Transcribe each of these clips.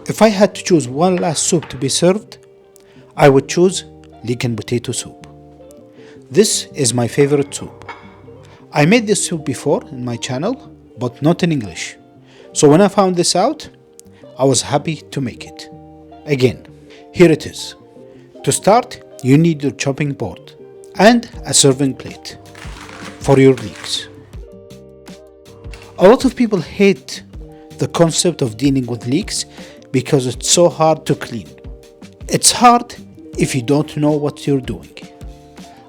If I had to choose one last soup to be served, I would choose leek and potato soup. This is my favorite soup. I made this soup before in my channel, but not in English. So when I found this out, I was happy to make it. Again, here it is. To start, you need your chopping board and a serving plate for your leeks. A lot of people hate the concept of dealing with leeks because it's so hard to clean. It's hard if you don't know what you're doing.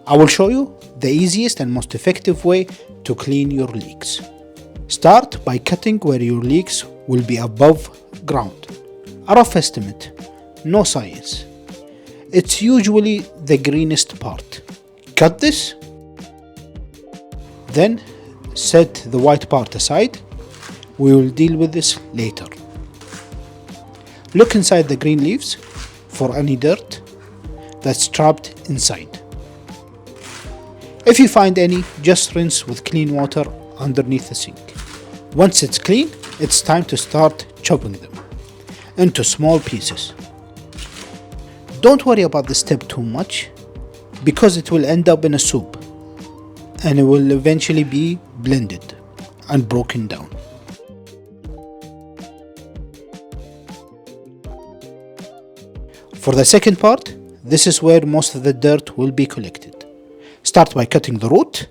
I will show you the easiest and most effective way to clean your leeks. Start by cutting where your leeks will be above ground. A rough estimate, no science. It's usually the greenest part. Cut this, then set the white part aside. We will deal with this later. Look inside the green leaves for any dirt that's trapped inside. If you find any, just rinse with clean water underneath the sink. Once it's clean, it's time to start chopping them into small pieces. Don't worry about this step too much because it will end up in a soup and it will eventually be blended and broken down. For the second part, this is where most of the dirt will be collected. Start by cutting the root,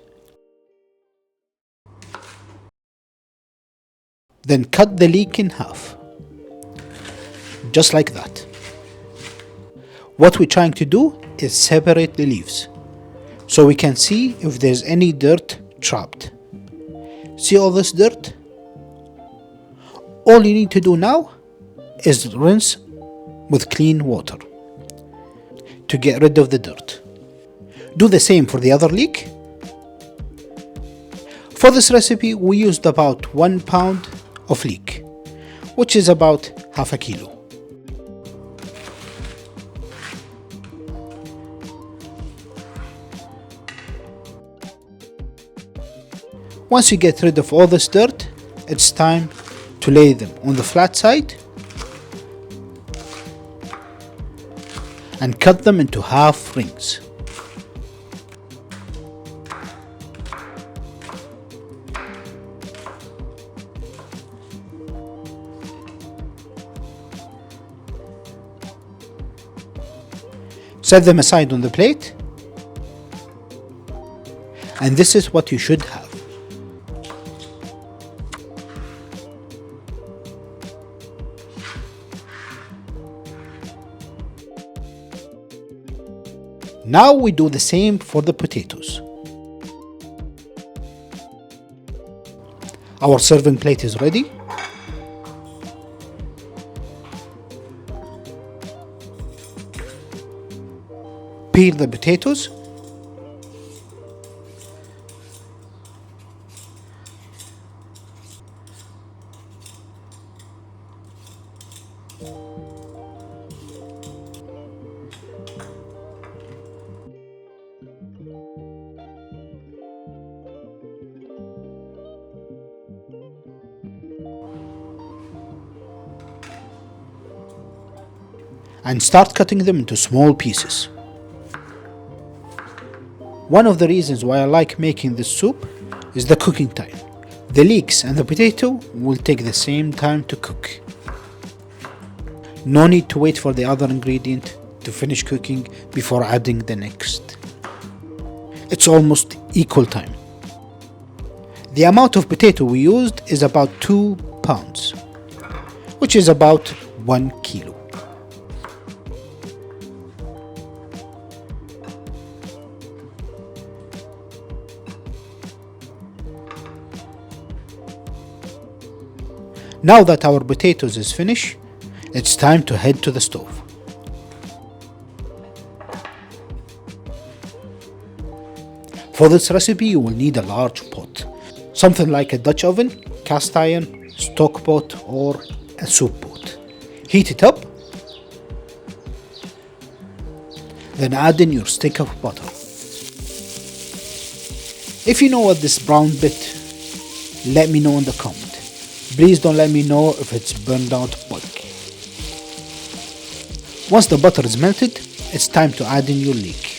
then cut the leek in half, just like that. What we're trying to do is separate the leaves so we can see if there's any dirt trapped. See all this dirt? All you need to do now is rinse with clean water to get rid of the dirt. Do the same for the other leek. For this recipe, we used about 1 pound of leek, which is about half a kilo. Once you get rid of all this dirt, it's time to lay them on the flat side and cut them into half rings. Set them aside on the plate, and this is what you should have. Now we do the same for the potatoes. Our serving plate is ready. Peel the potatoes. And start cutting them into small pieces. One of the reasons why I like making this soup is the cooking time. The leeks and the potato will take the same time to cook. No need to wait for the other ingredient to finish cooking before adding the next. It's almost equal time. The amount of potato we used is about 2 pounds, which is about 1 kilo. Now that our potatoes is finished, it's time to head to the stove. For this recipe, you will need a large pot, something like a Dutch oven, cast iron, stock pot, or a soup pot. Heat it up, then add in your stick of butter. If you know what this brown bit, let me know in the comment. Please don't let me know if it's burned out bulk. Once the butter is melted, it's time to add in your leek.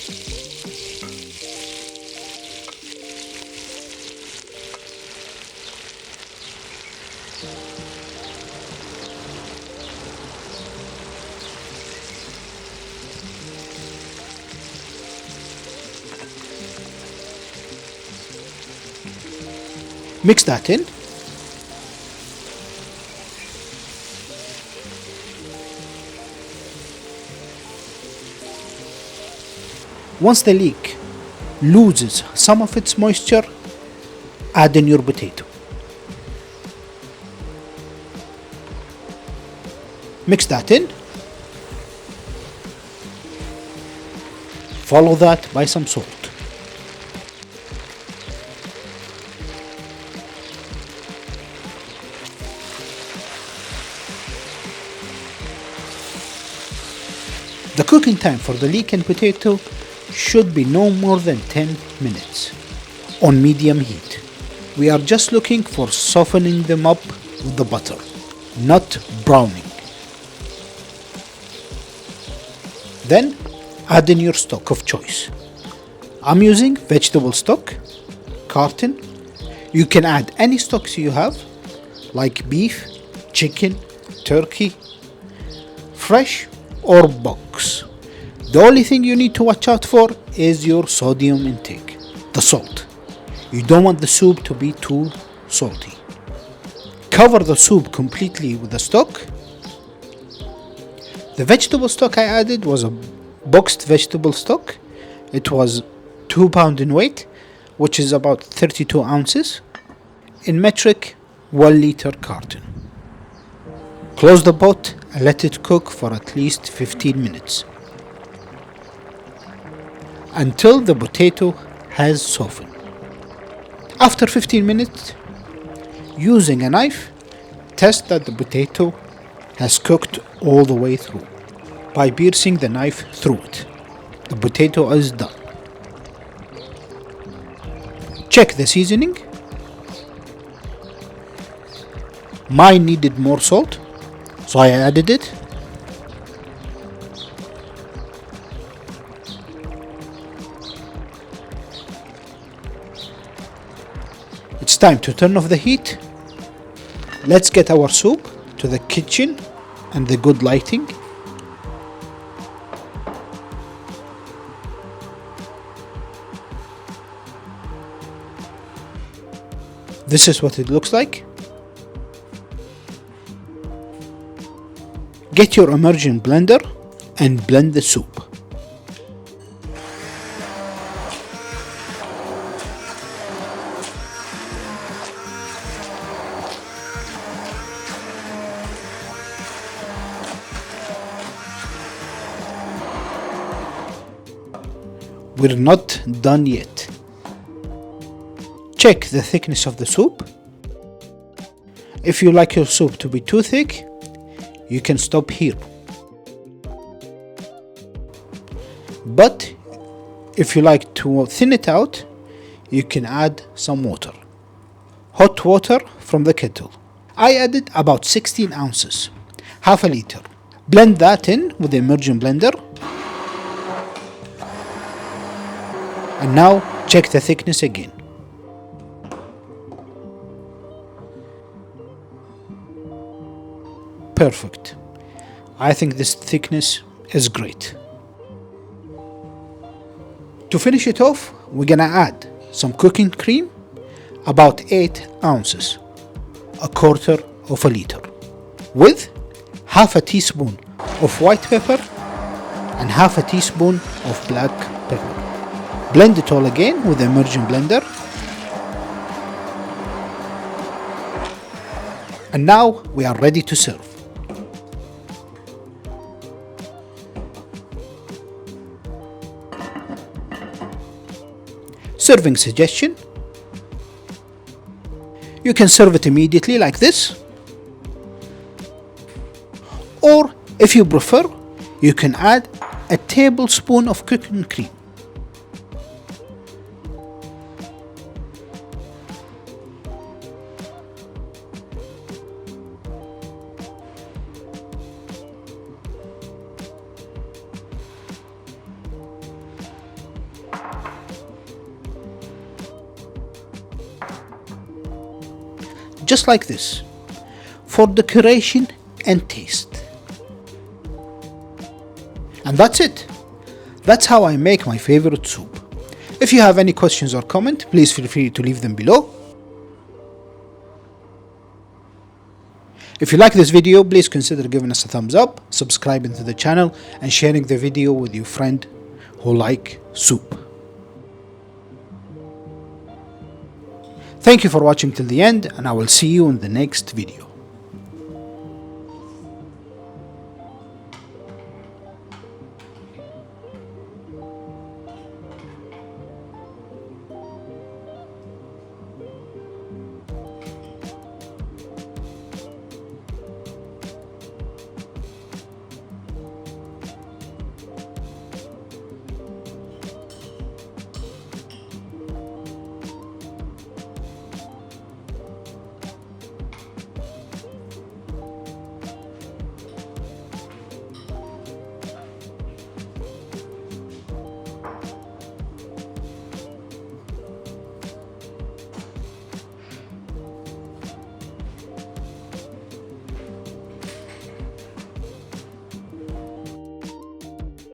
Mix that in. Once the leek loses some of its moisture, add in your potato. Mix that in. Follow that by some salt. The cooking time for the leek and potato should be no more than 10 minutes on medium heat. We are just looking for softening them up with the butter, not browning. Then add in your stock of choice. I'm using vegetable stock, carton. You can add any stocks you have, like beef, chicken, turkey, fresh or box. The only thing you need to watch out for is your sodium intake, the salt. You don't want the soup to be too salty. Cover the soup completely with the stock. The vegetable stock I added was a boxed vegetable stock. It was 2 pounds in weight, which is about 32 ounces. In metric, 1 liter carton. Close the pot and let it cook for at least 15 minutes until the potato has softened. After 15 minutes, using a knife, test that the potato has cooked all the way through by piercing the knife through it. The potato is done. Check the seasoning. Mine needed more salt, so I added it. It's time to turn off the heat. Let's get our soup to the kitchen and the good lighting. This is what it looks like. Get your Immersion blender and blend the soup. We're not done yet. Check the thickness of the soup. If you like your soup to be too thick, you can stop here. But if you like to thin it out, you can add some water. Hot water from the kettle. I added about 16 ounces, half a liter. Blend that in with the Immersion blender. And now check the thickness again. Perfect. I think this thickness is great. To finish it off, we're gonna add some cooking cream, about 8 ounces, a quarter of a liter, with half a teaspoon of white pepper and half a teaspoon of black pepper. Blend it all again with the Immersion blender. And now we are ready to serve. Serving suggestion: you can serve it immediately like this, or if you prefer, you can add a tablespoon of cooking cream. just like this, for decoration and taste. And that's it. That's how I make my favorite soup. If you have any questions or comment, please feel free to leave them below. If you like this video, please consider giving us a thumbs up, subscribing to the channel, and sharing the video with your friend who like soup. Thank you for watching till the end, and I will see you in the next video.